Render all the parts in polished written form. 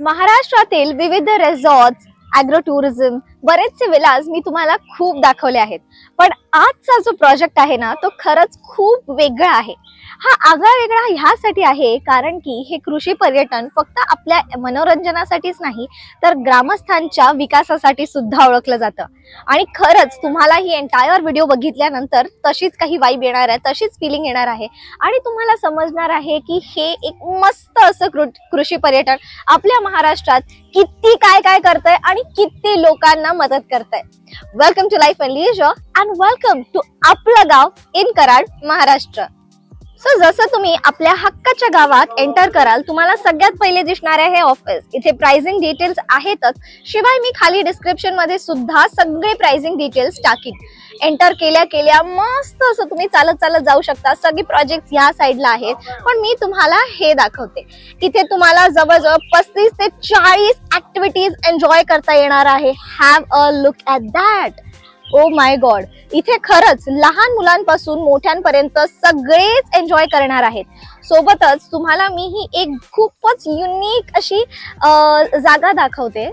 महाराष्ट्रातील विविध resorts, agro tourism, बरेचसे विलास मी तुम्हाला खूप दाखवले आहेत. पण आजचा जो प्रोजेक्ट आहे ना, तो खरंच खूप वेगळा आहे. हा आगळा वेगळा ह्यासाठी आहे कारण की हे कृषी पर्यटन फक्त आपल्या मनोरंजनासाठीच नाही तर ग्रामस्थांच्या विकासासाठी सुद्धा ओळखलं जातं. आणि खरंच तुम्हाला ही एंटायर व्हिडिओ बघितल्यानंतर तशीच काही वाइब येणार आहे, तशीच फिलिंग येणार आहे आणि तुम्हाला समजणार आहे की हे एक मस्त असं कृषी पर्यटन आपल्या महाराष्ट्रात किती काय काय करतंय आणि किती लोकांना मदत करतंय. Welcome to life and leisure and welcome to आपलं गाव इन कराड, महाराष्ट्र. सो जसं तुम्ही आपल्या हक्काच्या गावात एंटर कराल, तुम्हाला सगळ्यात पहिले दिसणार आहे हे ऑफिस. इथे प्राइसिंग डिटेल्स आहेतच, शिवाय मी खाली डिस्क्रिप्शन मध्ये सुद्धा सगळे प्राइसिंग डिटेल्स टाकीन. एंटर केल्या केल्या मस्त असं तुम्ही चालत चालत जाऊ शकता. सगळे प्रोजेक्ट या साईडला आहेत, पण मी तुम्हाला हे दाखवते. इथे तुम्हाला जवळजवळ 35 ते 40 ऍक्टिव्हिटीज एन्जॉय करता येणार आहे. Have a look at that. Oh my God, इथे खरंच लहान मुलांपासून मोठ्यांपर्यंत सगळेच एन्जॉय करणार आहेत. सोबतच तुम्हाला मी ही एक खूपच युनिक अशी जागा दाखवते.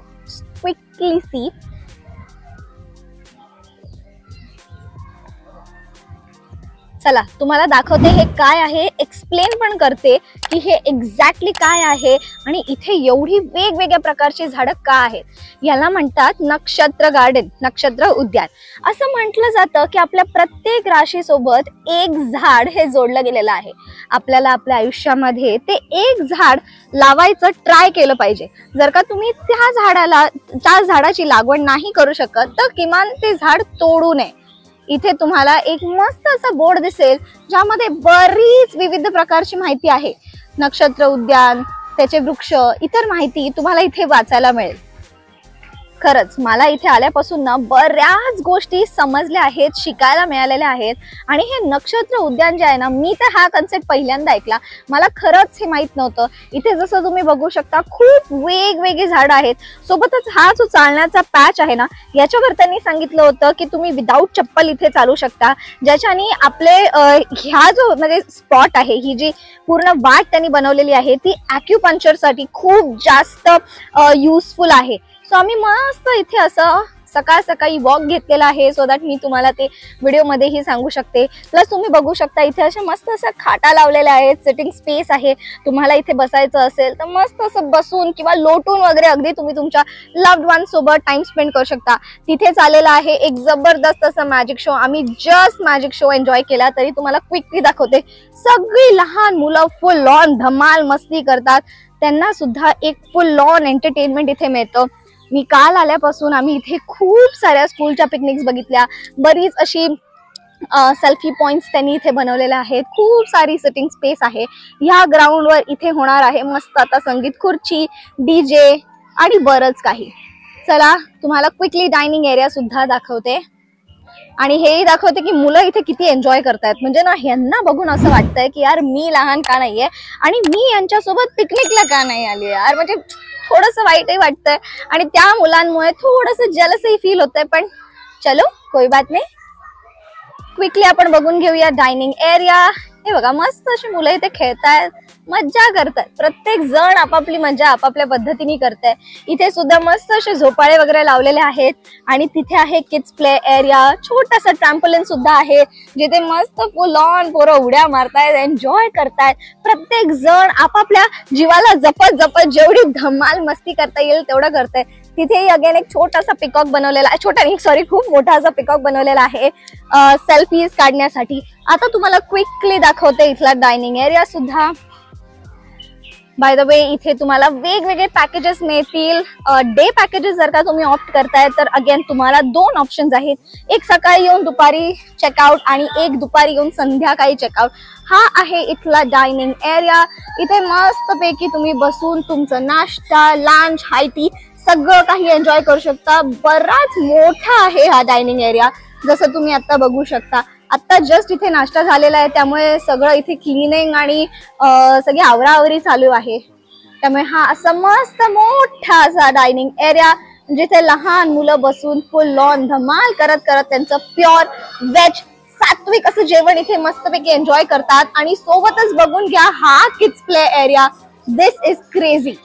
Quickly see. चला तुम्हाला दाखवते हे काय आहे, एक्सप्लेन पण करते की हे एक्झॅक्टली काय आहे आणि इथे एवढी वेगवेगळ्या प्रकारची झाडं का आहेत. याला म्हणतात नक्षत्र गार्डन, नक्षत्र उद्यान. असं म्हटलं जातं की आपल्या प्रत्येक राशीसोबत एक झाड हे जोडलं गेलेलं आहे. आपल्याला आपल्या आयुष्यामध्ये ते एक झाड लावायचं ट्राय केलं पाहिजे. जर का तुम्ही त्या झाडाची लागवड नाही करू शकत तर किमान ते झाड तोडू नये. इथे तुम्हाला एक मस्त असा बोर्ड दिसेल ज्यामध्ये बरीच विविध प्रकारची माहिती आहे. नक्षत्र उद्यान, त्याचे वृक्ष, इतर माहिती तुम्हाला इथे वाचायला मिळेल. खरंच मला इथे आल्यापासून ना बऱ्याच गोष्टी समजल्या आहेत, शिकायला मिळालेल्या आहेत. आणि हे नक्षत्र उद्यान जे आहे ना, मी तर हा कन्सेप्ट पहिल्यांदा ऐकला. मला खरंच हे माहित नव्हतं. इथे जसं तुम्ही बघू शकता खूप वेगवेगळी झाडं आहेत. सोबतच हा जो चालण्याचा पॅच आहे ना, याच्यावर त्यांनी सांगितलं होतं की तुम्ही विदाऊट चप्पल इथे चालू शकता, ज्याच्याने आपले ह्या जो म्हणजे स्पॉट आहे, ही जी पूर्ण वाट त्यांनी बनवलेली आहे ती ॲक्युपंक्चरसाठी खूप जास्त युजफुल आहे. सो आम्ही मस्त इथे असं सकाळ सकाळी वॉक घेतलेला आहे, सो दॅट मी तुम्हाला ते व्हिडिओमध्येही सांगू शकते. प्लस तुम्ही बघू शकता इथे अशा मस्त असं खाटा लावलेल्या आहेत, सिटिंग स्पेस आहे. तुम्हाला इथे बसायचं असेल तर मस्त असं बसून किंवा लोटून वगैरे अगदी तुम्ही तुमच्या लव्ड वन सोबत टाइम स्पेंड करू शकता. तिथे चाललेला आहे एक जबरदस्त असं मॅजिक शो. आम्ही जस्ट मॅजिक शो एन्जॉय केला, तरी तुम्हाला क्विकली दाखवते. सगळी लहान मुलं फुल ऑन धमाल मस्ती करतात. त्यांना सुद्धा एक फुल ऑन एंटरटेनमेंट इथे मिळतं. मी काल आल्यापासून आम्ही इथे खूप साऱ्या स्कूलच्या पिकनिक्स बघितल्या. बरीच अशी सेल्फी पॉइंट्स त्यांनी इथे बनवलेल्या आहेत. खूप सारी सिटिंग स्पेस आहे. ह्या ग्राउंडवर इथे होणार आहे मस्त आता संगीत खुर्ची, डीजे आणि बरंच काही. चला तुम्हाला क्विकली डायनिंग एरिया सुद्धा दाखवते आणि हेही दाखवते की मुलं इथे किती एन्जॉय करतायत. म्हणजे ना ह्यांना बघून असं वाटतंय की यार मी लहान का नाहीये आणि मी यांच्यासोबत पिकनिकला का नाही आली यार. म्हणजे थोडंसं वाईटही वाटतंय आणि त्या मुलांमुळे थोडंसं जेलसही फील होतंय. पण चलो कोई बात नाही. क्विकली आपण बघून घेऊया डायनिंग एरिया. हे बघा मस्त अशी मुलं इथे खेळतायत, मज्जा करतायत. प्रत्येक जण आपापली मज्जा आपापल्या पद्धतीने करताय. इथे सुद्धा मस्त असे झोपाळे वगैरे लावलेले आहेत आणि तिथे आहे किड्स प्ले एरिया. छोटासा ट्रॅम्पोलिन सुद्धा आहे जिथे मस्त फुल ऑन पोरं उड्या मारतायत, एन्जॉय करतायत. प्रत्येक जण आपापल्या जीवाला जपत जपत जेवढी धमाल मस्ती करता येईल तेवढं करताय. तिथेही अगेन एक छोटासा पिकॉक बनवलेला आहे, छोटा नाही सॉरी खूप मोठा असा पिकॉक बनवलेला आहे सेल्फीज काढण्यासाठी. आता तुम्हाला क्विकली दाखवते इथला डायनिंग एरिया सुद्धा. बाय द वे इथे तुम्हाला वेगवेगळे पॅकेजेस मिळतील. डे पॅकेजेस जर का तुम्ही ऑप्ट करताय तर अगेन तुम्हाला 2 ऑप्शन्स आहेत. एक सकाळी येऊन दुपारी चेकआउट आणि एक दुपारी येऊन संध्याकाळी चेकआउट. हा आहे इथला डायनिंग एरिया. इथे मस्त पैकी तुम्ही बसून तुमचं नाश्ता, लंच, हाय टी सगळं काही एन्जॉय करू शकता. बराच मोठा आहे हा डायनिंग एरिया, जसं तुम्ही आता बघू शकता. आता जस्ट इथे नाश्ता झालेला आहे, त्यामुळे सगळं इथे क्लिनिंग आणि सगळी आवराआवरी चालू आहे. त्यामुळे हा असा मस्त मोठा असा डायनिंग एरिया जिथे लहान मुलं बसून फुल ऑन धमाल करत करत त्यांचं प्युअर व्हेज सात्विक असं जेवण इथे मस्तपैकी एन्जॉय करतात. आणि सोबतच बघून घ्या हा kids play area. This is crazy.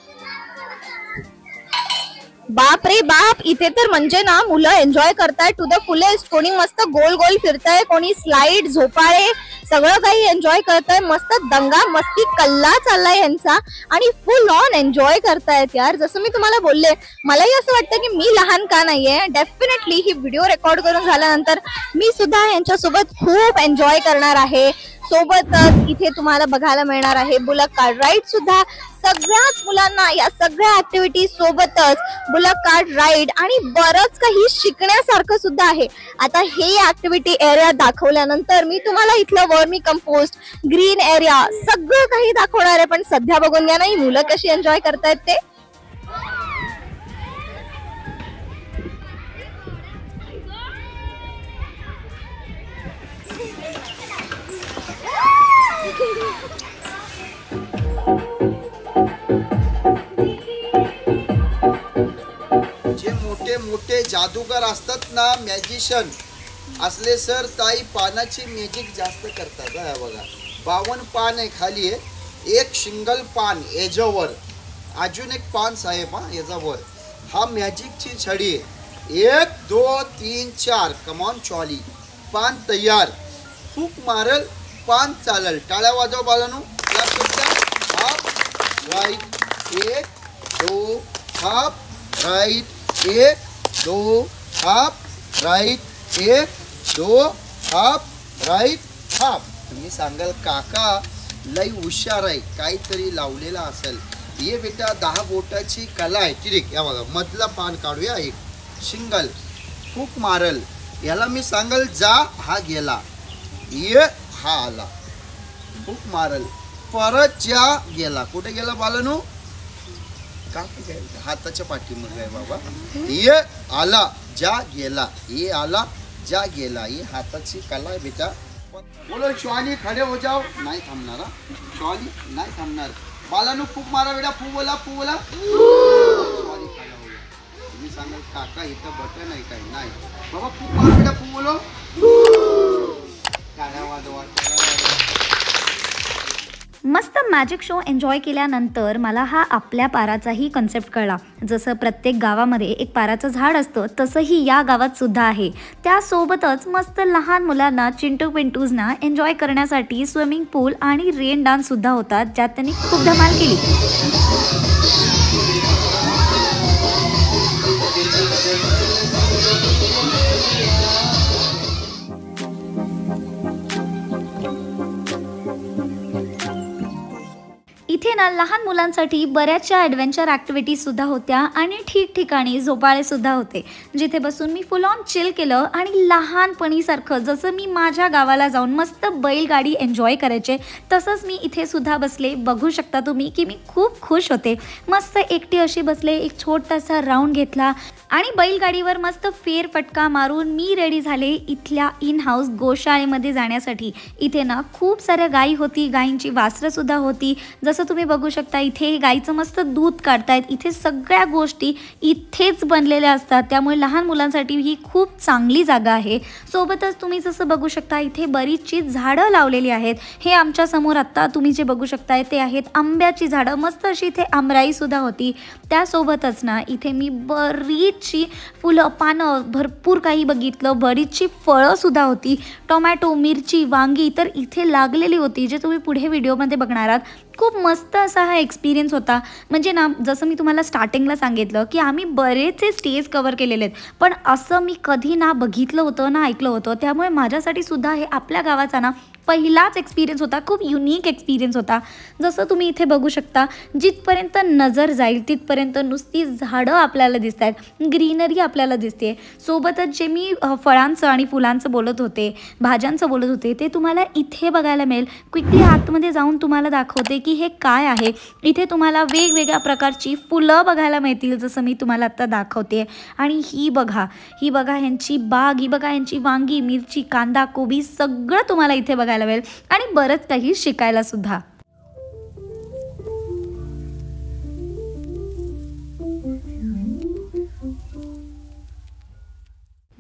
बाप रे बाप, इथे तर म्हणजे ना मुलं एन्जॉय करताय टू द फुलेस्ट. कोणी मस्त गोल गोल फिरताय, कोणी स्लाइड, झोपाळे, सगळं काही एन्जॉय करताय. मस्त दंगा मस्ती कल्ला चाललाय यांचा आणि फुल ऑन एन्जॉय करतायत यार. जसं मी तुम्हाला बोलले, मलाही असं वाटतं की मी लहान का नाहीये. डेफिनेटली ही व्हिडिओ रेकॉर्ड करून झाल्यानंतर मी सुद्धा यांच्यासोबत खूप एन्जॉय करणार आहे. सोबतच इथे तुम्हाला बघायला मिळणार आहे बुलक कार्ट राईड सुद्धा. सगळ्याच मुलांना या सगळ्या ऍक्टिव्हिटी सोबतच बुलक कार्ट राईड आणि बरंच काही शिकण्यासारखं सुद्धा आहे. आता हे ऍक्टिव्हिटी एरिया दाखवल्यानंतर मी तुम्हाला इथलं वर्मी कंपोस्ट, ग्रीन एरिया सगळं काही दाखवणार आहे. पण सध्या बघून घ्या नाही मुलं कशी एन्जॉय करतायत ते. जे मोठे मोठे जादूगर असतात ना, मॅजिशियन असले सर ताई पानाची मॅजिक जास्त करतात. बघा 52 पान आहे खाली आहे, एक सिंगल पान याच्यावर अजून एक पान साहेब याच्यावर. हा मॅजिकची छडी आहे. 1 2 3 4 कमॉन चॉली. पान तयार. फूक मारल पान चालल. टाळ्या वाजव बाळांनो. Half right 1 2 half right 1 2 half right 1 2 half right half. तुम्ही सांगाल काका लई हुशार आहे, काहीतरी लावलेला असेल. ये बेटा 10 बोटाची कला आहे. ठीक या बघा, मधला पान काढूया. एक सिंगल फूक मारल. याला मी सांगाल जा, हा गेला. ये हा आला. फूक मारल परत जा, गेला. कुठे गेला बाळांनो? हाताच्या पाठीमध्ये आहे बाबा. ये आला जा गेला, ये आला जा गेला. ये हाताची कला आहे बेटा. बोलो श्वानी खडे हो जाओ. नाही थांबणार. श्वानी नाही थांबणार. बाळांनो फूक मारा बेटा. फू बोला फू बोला. श्वानी खडा हो. तुम्ही सांगाल काका इथं बटन आहे काय? नाही बाबा. फूक मारा बेटा. फू बोलो. काढा वाजवा. मस्त मॅजिक शो एन्जॉय केल्यानंतर मला हा आपल्या पाराचाही कन्सेप्ट कळला. जसं प्रत्येक गावामध्ये एक पाराचं झाड असतं तसंही या गावात सुद्धा आहे. त्यासोबतच मस्त लहान मुलांना, चिंटू पिंटूजना एन्जॉय करण्यासाठी स्विमिंग पूल आणि रेन डान्स सुद्धा होतात, ज्यात त्यांनी खूप धमाल केली. इथे ना लहान मुलांसाठी बऱ्याचशा ॲडव्हेंचर ॲक्टिव्हिटीज सुद्धा होत्या आणि ठिकठिकाणी झोपाळे सुद्धा होते, जिथे बसून मी फुल ऑन चिल केलं आणि लहानपणीसारखं जसं मी माझ्या गावाला जाऊन मस्त बैलगाडी एन्जॉय करायचे तसंच मी इथे सुद्धा बसले. बघू शकता तुम्ही की मी खूप खुश होते. मस्त एकटी अशी बसले, एक छोटासा राऊंड घेतला आणि बैलगाडीवर मस्त फेरफटका मारून मी रेडी झाले इथल्या इन हाऊस गोशाळेमध्ये जाण्यासाठी. इथे ना खूप साऱ्या गायी होती, गायींची वासरं सुद्धा होती. जसं तुम्ही बघू शकता इथे गाईचं मस्त दूध काढतायत. इथे सगळ्या गोष्टी इथेच बनलेल्या असतात, त्यामुळे लहान मुलांसाठी ही खूप चांगली जागा आहे. सोबतच तुम्ही जसं बघू शकता इथे बरीचशी झाडं लावलेली आहेत. हे आमच्या समोर आत्ता तुम्ही जे बघू शकताय ते आहेत आंब्याची झाडं. मस्त अशी इथे आमराई सुद्धा होती. त्यासोबतच ना इथे मी बरीचशी फुलं, पानं, भरपूर काही बघितलं. बरीचशी फळं सुद्धा होती. टोमॅटो, मिरची, वांगी तर इथे लागलेली होती, जे तुम्ही पुढे व्हिडिओमध्ये बघणार आहात. खूप मस्त असा हा एक्सपिरियन्स होता. म्हणजे ना जसं मी तुम्हाला स्टार्टिंगला सांगितलं की आम्ही बरेचसे स्टेज कवर केलेले आहेत, पण असं मी कधी ना बघितलं होतं ना ऐकलं होतं. त्यामुळे माझ्यासाठी सुद्धा हे आपल्या गावाचा ना पहिलाच एक्सपिरियन्स होता. खूप युनिक एक्सपिरियन्स होता. जसं तुम्ही इथे बघू शकता जिथपर्यंत नजर जाईल तिथपर्यंत नुसती झाडं आपल्याला दिसत आहेत, ग्रीनरी आपल्याला दिसते. सोबतच जे मी फळांचं आणि फुलांचं बोलत होते, भाज्यांचं बोलत होते, ते तुम्हाला इथे बघायला मिळेल. क्विकली आतमध्ये जाऊन तुम्हाला दाखवते की हे काय आहे. इथे तुम्हाला वेगवेगळ्या प्रकारची फुलं बघायला मिळतील, जसं मी तुम्हाला आत्ता दाखवते. आणि ही बघा ह्यांची बाग, ही बघा ह्यांची वांगी, मिरची, कांदा, कोबी सगळं तुम्हाला इथे बघायला मिळेल आणि बरंच काही शिकायला सुद्धा.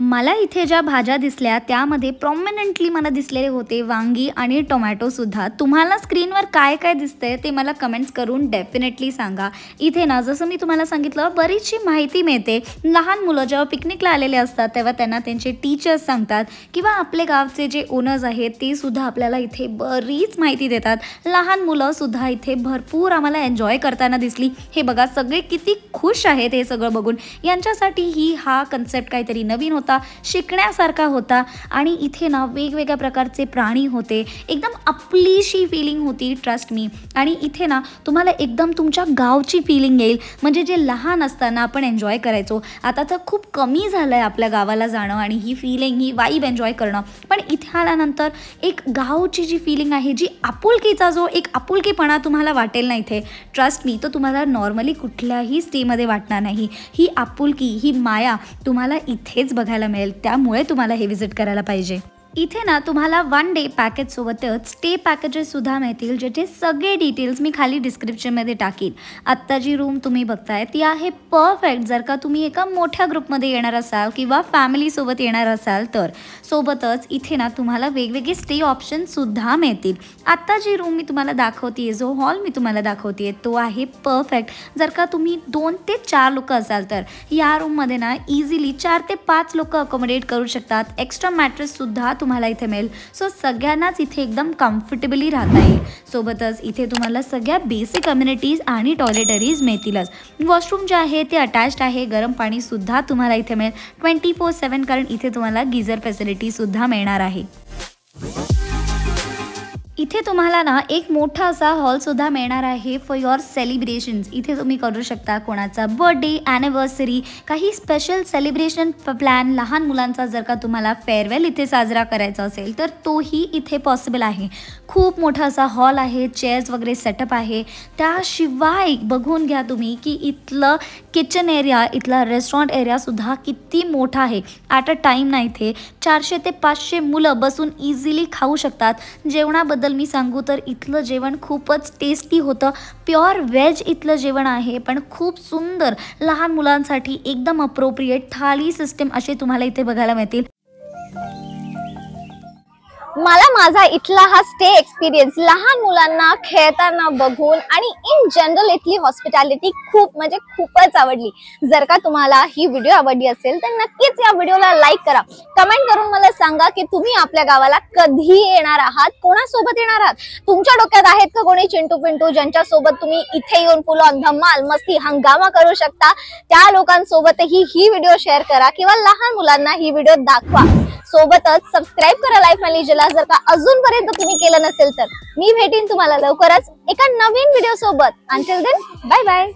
मला इथे ज्या भाज्या दिसल्या त्यामध्ये प्रॉमिनंटली मला दिसलेले होते वांगी आणि टोमॅटो सुद्धा. तुम्हाला स्क्रीनवर काय काय दिसतंय ते मला कमेंट्स करून डेफिनेटली सांगा. इथे ना जसं मी तुम्हाला सांगितलं बरीचशी माहिती मिळते. लहान मुलं जेव्हा पिकनिकला आलेले असतात तेव्हा त्यांना त्यांचे टीचर्स सांगतात किंवा आपले गावचे जे ओनर्स आहेत ते सुद्धा आपल्याला इथे बरीच माहिती देतात. लहान मुलं सुद्धा इथे भरपूर आम्हाला एन्जॉय करताना दिसली. हे बघा सगळे किती खुश आहेत हे सगळं बघून. यांच्यासाठी हा कन्सेप्ट काहीतरी नवीन होता, शिकण्यासारखा होता. आणि इथे ना वेगवेगळ्या प्रकारचे प्राणी होते. एकदम आपलीशी फिलिंग होती, ट्रस्ट मी. आणि इथे ना तुम्हाला एकदम तुमच्या गावची फिलिंग येईल. म्हणजे जे लहान असताना आपण एन्जॉय करायचो, आता तर खूप कमी झालं आहे आपल्या गावाला जाणं आणि ही फिलिंग, ही वाईब एन्जॉय करणं. पण इथे आल्यानंतर एक गावची जी फिलिंग आहे, जी आपुलकीचा जो एक आपुलकीपणा तुम्हाला वाटेल ना इथे, ट्रस्ट मी, तो तुम्हाला नॉर्मली कुठल्याही स्टेमध्ये वाटणार नाही. ही आपुलकी, ही माया तुम्हाला इथेच बघायला मिळेल. त्यामुळे तुम्हाला हे विजिट करायला पाहिजे. इथे ना तुम्हाला 1 डे पॅकेजसोबतच स्टे पॅकेजेससुद्धा मिळतील, ज्याचे सगळे डिटेल्स मी खाली डिस्क्रिप्शनमध्ये टाकीन. आत्ता जी रूम तुम्ही बघताय ती आहे परफेक्ट जर का तुम्ही एका मोठ्या ग्रुपमध्ये येणार असाल किंवा फॅमिलीसोबत येणार असाल तर. सोबतच इथे ना तुम्हाला वेगवेगळे स्टे ऑप्शनसुद्धा मिळतील. आत्ता जी रूम मी तुम्हाला दाखवते, जो हॉल मी तुम्हाला दाखवते, तो आहे परफेक्ट जर का तुम्ही 2 ते 4 लोक असाल तर. या रूममध्ये ना इझिली 4 ते 5 लोक अकोमोडेट करू शकतात. एक्स्ट्रा मॅट्रेससुद्धा तुम्हाला इथे मिळेल. सो सगळ्यांनाच इथे एकदम कम्फर्टेबली राहता येईल. सोबतच इथे तुम्हाला सगळ्या बेसिक कम्युनिटीज आणि टॉयलेटरीज मिळतीलच. वॉशरूम जे आहे ते अटॅच्ड आहे. गरम पाणीसुद्धा तुम्हाला इथे मिळेल 24/7, कारण इथे तुम्हाला गिझर फॅसिलिटीसुद्धा मिळणार आहे. इथे तुम्हाला ना एक मोठा असा हॉलसुद्धा मिळणार आहे फॉर युअर सेलिब्रेशन्स. इथे तुम्ही करू शकता कोणाचा बर्थडे, ॲनिव्हर्सरी, काही स्पेशल सेलिब्रेशन प्लॅन. लहान मुलांचा जर का तुम्हाला फेअरवेल इथे साजरा करायचा असेल तर तोही इथे पॉसिबल आहे. खूप मोठा असा हॉल आहे, चेअर्स वगैरे सेटअप आहे. त्याशिवाय बघून घ्या तुम्ही की इथलं किचन एरिया, इथला रेस्टॉरंट एरियासुद्धा किती मोठा आहे. ॲट अ टाईम ना इथे 400 ते 500 मुलं बसून इझिली खाऊ शकतात. जेवणाबद्दल मी सांगू तर इथलं जेवण खूपच टेस्टी होतं. प्युअर व्हेज इथलं जेवण आहे, पण खूप सुंदर. लहान मुलांसाठी एकदम अप्रोप्रिएट थाळी सिस्टम असे तुम्हाला इथे बघायला मिळतील. मला माझा इथला हा स्टे एक्सपिरियन्स लहान मुलांना खेळताना बघून आणि इन जनरल इथली हॉस्पिटॅलिटी खूपच आवडली. जर का तुम्हाला ही व्हिडिओ आवडली असेल तर नक्कीच या व्हिडिओला लाईक करा. कमेंट करून मला सांगा की तुम्ही आपल्या गावाला कधी येणार आहात, कोणासोबत येणार आहात. तुमच्या डोक्यात आहेत का कोणी चिंटू पिंटू ज्यांच्यासोबत तुम्ही इथे येऊन फुल ऑन धमाल मस्ती हंगामा करू शकता? त्या लोकांसोबतही ही व्हिडिओ शेअर करा किंवा लहान मुलांना ही व्हिडिओ दाखवा. सोबतच सबस्क्राईब करा लाईफ मॅनेजरला जर का अजूनपर्यंत तुम्ही केलं नसेल तर. मी भेटीन तुम्हाला लवकरच एका नवीन व्हिडिओ सोबत. Until then bye bye.